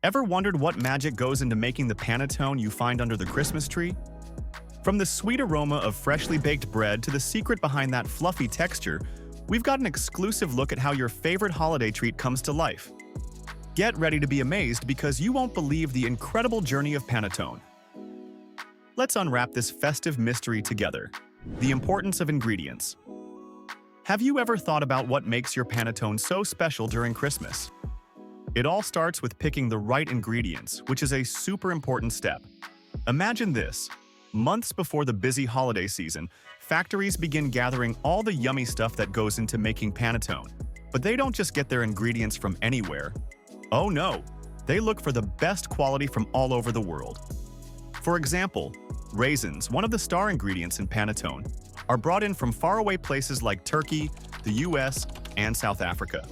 Ever wondered what magic goes into making the panetone you find under the Christmas tree? From the sweet aroma of freshly baked bread to the secret behind that fluffy texture, we've got an exclusive look at how your favorite holiday treat comes to life. Get ready to be amazed because you won't believe the incredible journey of panetone. Let's unwrap this festive mystery together. The importance of ingredients. Have you ever thought about what makes your panetone so special during Christmas? It all starts with picking the right ingredients, which is a super important step. Imagine this. Months before the busy holiday season, factories begin gathering all the yummy stuff that goes into making panetone. But they don't just get their ingredients from anywhere. Oh no, they look for the best quality from all over the world. For example, raisins, one of the star ingredients in panetone, are brought in from faraway places like Turkey, the US, and South Africa.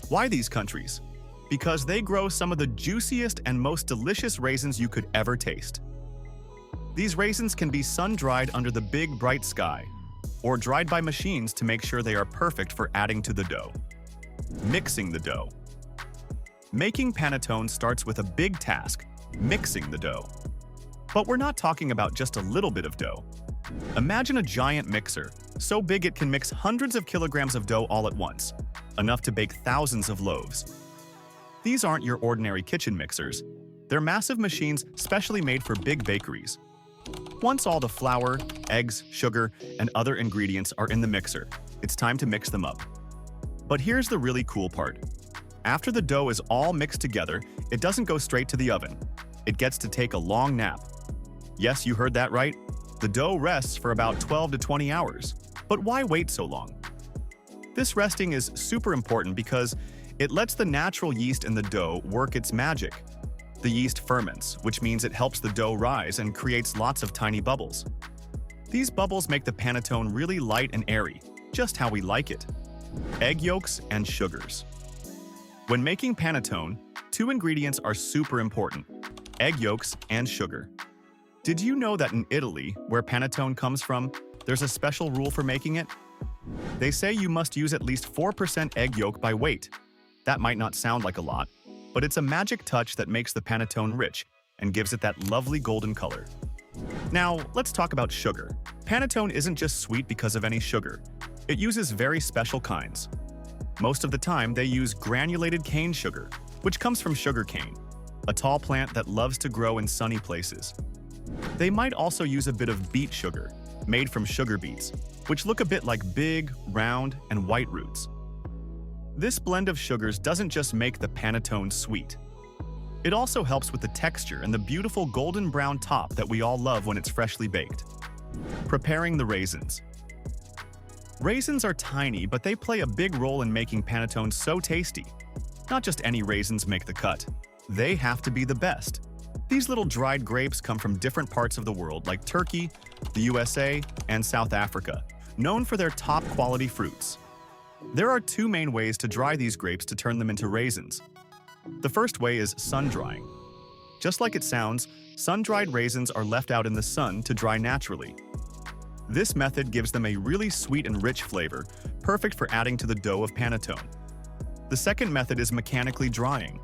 Why these countries? Because they grow some of the juiciest and most delicious raisins you could ever taste. These raisins can be sun-dried under the big bright sky, or dried by machines to make sure they are perfect for adding to the dough. Mixing the dough. Making panetone starts with a big task, mixing the dough. But we're not talking about just a little bit of dough. Imagine a giant mixer, so big it can mix hundreds of kilograms of dough all at once, enough to bake thousands of loaves. These aren't your ordinary kitchen mixers. They're massive machines specially made for big bakeries. Once all the flour, eggs, sugar, and other ingredients are in the mixer, it's time to mix them up. But here's the really cool part. After the dough is all mixed together, it doesn't go straight to the oven. It gets to take a long nap. Yes, you heard that right. The dough rests for about 12 to 20 hours. But why wait so long? This resting is super important because it lets the natural yeast in the dough work its magic. The yeast ferments, which means it helps the dough rise and creates lots of tiny bubbles. These bubbles make the panetone really light and airy, just how we like it. Egg yolks and sugars. When making panetone, two ingredients are super important: egg yolks and sugar. Did you know that in Italy, where panetone comes from, there's a special rule for making it? They say you must use at least 4% egg yolk by weight. That might not sound like a lot, but it's a magic touch that makes the panetone rich and gives it that lovely golden color. Now, let's talk about sugar. Panetone isn't just sweet because of any sugar. It uses very special kinds. Most of the time, they use granulated cane sugar, which comes from sugar cane, a tall plant that loves to grow in sunny places. They might also use a bit of beet sugar, made from sugar beets, which look a bit like big, round, and white roots. This blend of sugars doesn't just make the panetone sweet. It also helps with the texture and the beautiful golden brown top that we all love when it's freshly baked. Preparing the raisins. Raisins are tiny, but they play a big role in making panetone so tasty. Not just any raisins make the cut. They have to be the best. These little dried grapes come from different parts of the world like Turkey, the USA, and South Africa, known for their top-quality fruits. There are two main ways to dry these grapes to turn them into raisins. The first way is sun-drying. Just like it sounds, sun-dried raisins are left out in the sun to dry naturally. This method gives them a really sweet and rich flavor, perfect for adding to the dough of panetone. The second method is mechanically drying,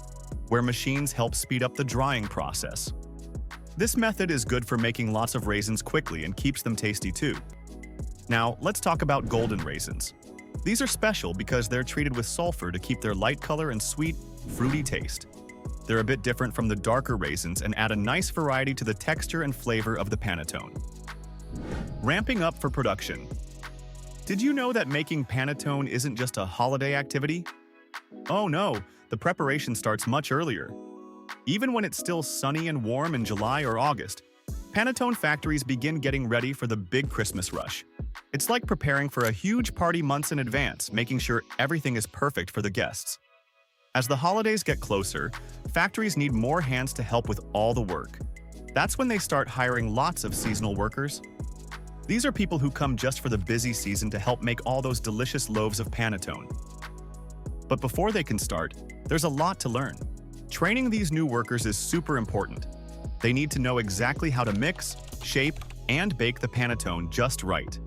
where machines help speed up the drying process. This method is good for making lots of raisins quickly and keeps them tasty too. Now, let's talk about golden raisins. These are special because they're treated with sulfur to keep their light color and sweet, fruity taste. They're a bit different from the darker raisins and add a nice variety to the texture and flavor of the panetone. Ramping up for production. Did you know that making panetone isn't just a holiday activity? Oh no, the preparation starts much earlier. Even when it's still sunny and warm in July or August, panetone factories begin getting ready for the big Christmas rush. It's like preparing for a huge party months in advance, making sure everything is perfect for the guests. As the holidays get closer, factories need more hands to help with all the work. That's when they start hiring lots of seasonal workers. These are people who come just for the busy season to help make all those delicious loaves of panetone. But before they can start, there's a lot to learn. Training these new workers is super important. They need to know exactly how to mix, shape, and bake the panetone just right.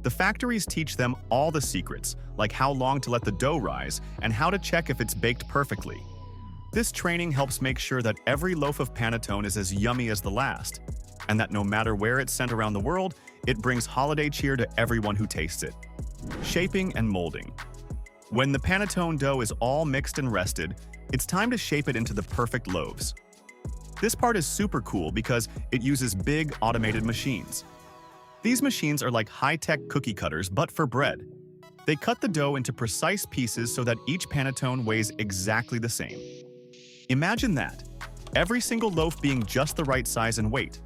The factories teach them all the secrets, like how long to let the dough rise and how to check if it's baked perfectly. This training helps make sure that every loaf of panettone is as yummy as the last, and that no matter where it's sent around the world, it brings holiday cheer to everyone who tastes it. Shaping and molding. When the panettone dough is all mixed and rested, it's time to shape it into the perfect loaves. This part is super cool because it uses big automated machines. These machines are like high-tech cookie cutters, but for bread. They cut the dough into precise pieces so that each panettone weighs exactly the same. Imagine that, every single loaf being just the right size and weight.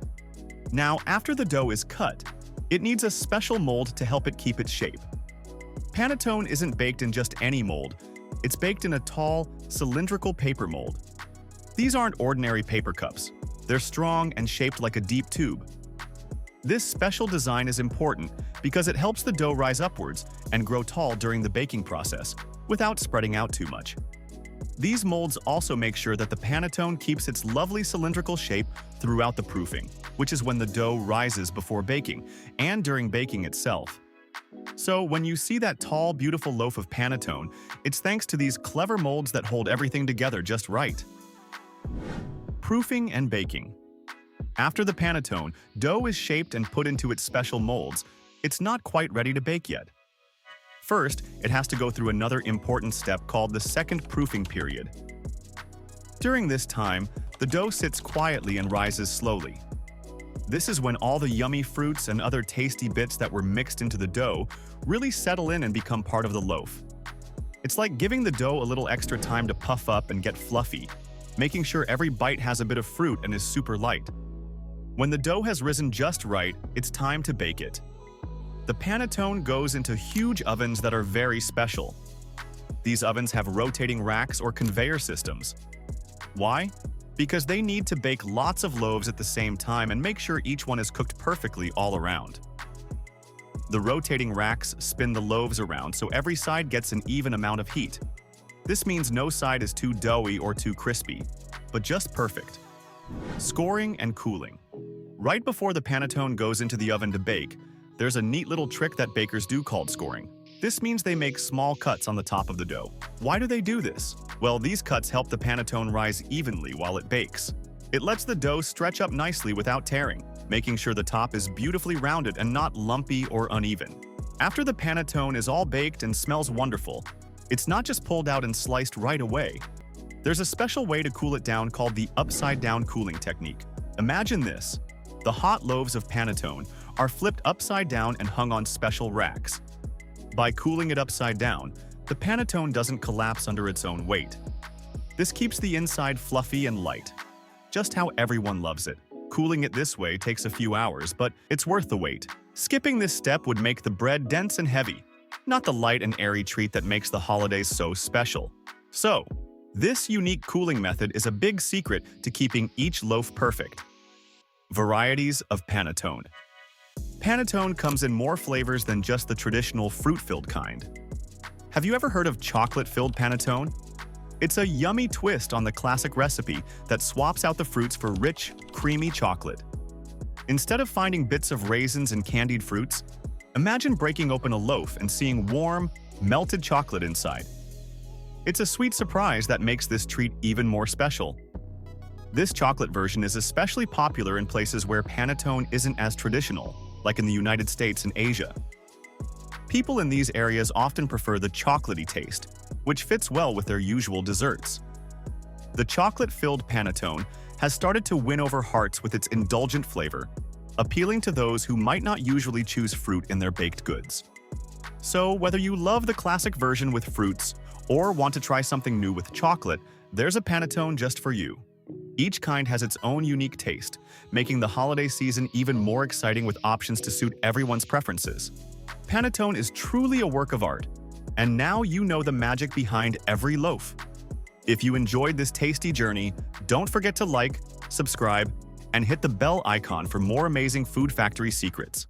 Now, after the dough is cut, it needs a special mold to help it keep its shape. Panettone isn't baked in just any mold, it's baked in a tall, cylindrical paper mold. These aren't ordinary paper cups, they're strong and shaped like a deep tube. This special design is important because it helps the dough rise upwards and grow tall during the baking process, without spreading out too much. These molds also make sure that the panettone keeps its lovely cylindrical shape throughout the proofing, which is when the dough rises before baking, and during baking itself. So when you see that tall, beautiful loaf of panettone, it's thanks to these clever molds that hold everything together just right. Proofing and baking. After the panettone, dough is shaped and put into its special molds. It's not quite ready to bake yet. First, it has to go through another important step called the second proofing period. During this time, the dough sits quietly and rises slowly. This is when all the yummy fruits and other tasty bits that were mixed into the dough really settle in and become part of the loaf. It's like giving the dough a little extra time to puff up and get fluffy, making sure every bite has a bit of fruit and is super light. When the dough has risen just right, it's time to bake it. The panettone goes into huge ovens that are very special. These ovens have rotating racks or conveyor systems. Why? Because they need to bake lots of loaves at the same time and make sure each one is cooked perfectly all around. The rotating racks spin the loaves around so every side gets an even amount of heat. This means no side is too doughy or too crispy, but just perfect. Scoring and cooling. Right before the panettone goes into the oven to bake, there's a neat little trick that bakers do called scoring. This means they make small cuts on the top of the dough. Why do they do this? Well, these cuts help the panettone rise evenly while it bakes. It lets the dough stretch up nicely without tearing, making sure the top is beautifully rounded and not lumpy or uneven. After the panettone is all baked and smells wonderful, it's not just pulled out and sliced right away. There's a special way to cool it down called the upside-down cooling technique. Imagine this. The hot loaves of panettone are flipped upside down and hung on special racks. By cooling it upside down, the panettone doesn't collapse under its own weight. This keeps the inside fluffy and light, just how everyone loves it. Cooling it this way takes a few hours, but it's worth the wait. Skipping this step would make the bread dense and heavy, not the light and airy treat that makes the holidays so special. So, this unique cooling method is a big secret to keeping each loaf perfect. Varieties of panettone. Panettone comes in more flavors than just the traditional fruit-filled kind. Have you ever heard of chocolate-filled panettone? It's a yummy twist on the classic recipe that swaps out the fruits for rich, creamy chocolate. Instead of finding bits of raisins and candied fruits, imagine breaking open a loaf and seeing warm, melted chocolate inside. It's a sweet surprise that makes this treat even more special. This chocolate version is especially popular in places where panettone isn't as traditional, like in the United States and Asia. People in these areas often prefer the chocolatey taste, which fits well with their usual desserts. The chocolate-filled panettone has started to win over hearts with its indulgent flavor, appealing to those who might not usually choose fruit in their baked goods. So whether you love the classic version with fruits or want to try something new with chocolate, there's a panettone just for you. Each kind has its own unique taste, making the holiday season even more exciting with options to suit everyone's preferences. Panettone is truly a work of art, and now you know the magic behind every loaf. If you enjoyed this tasty journey, don't forget to like, subscribe, and hit the bell icon for more amazing Food Factory secrets.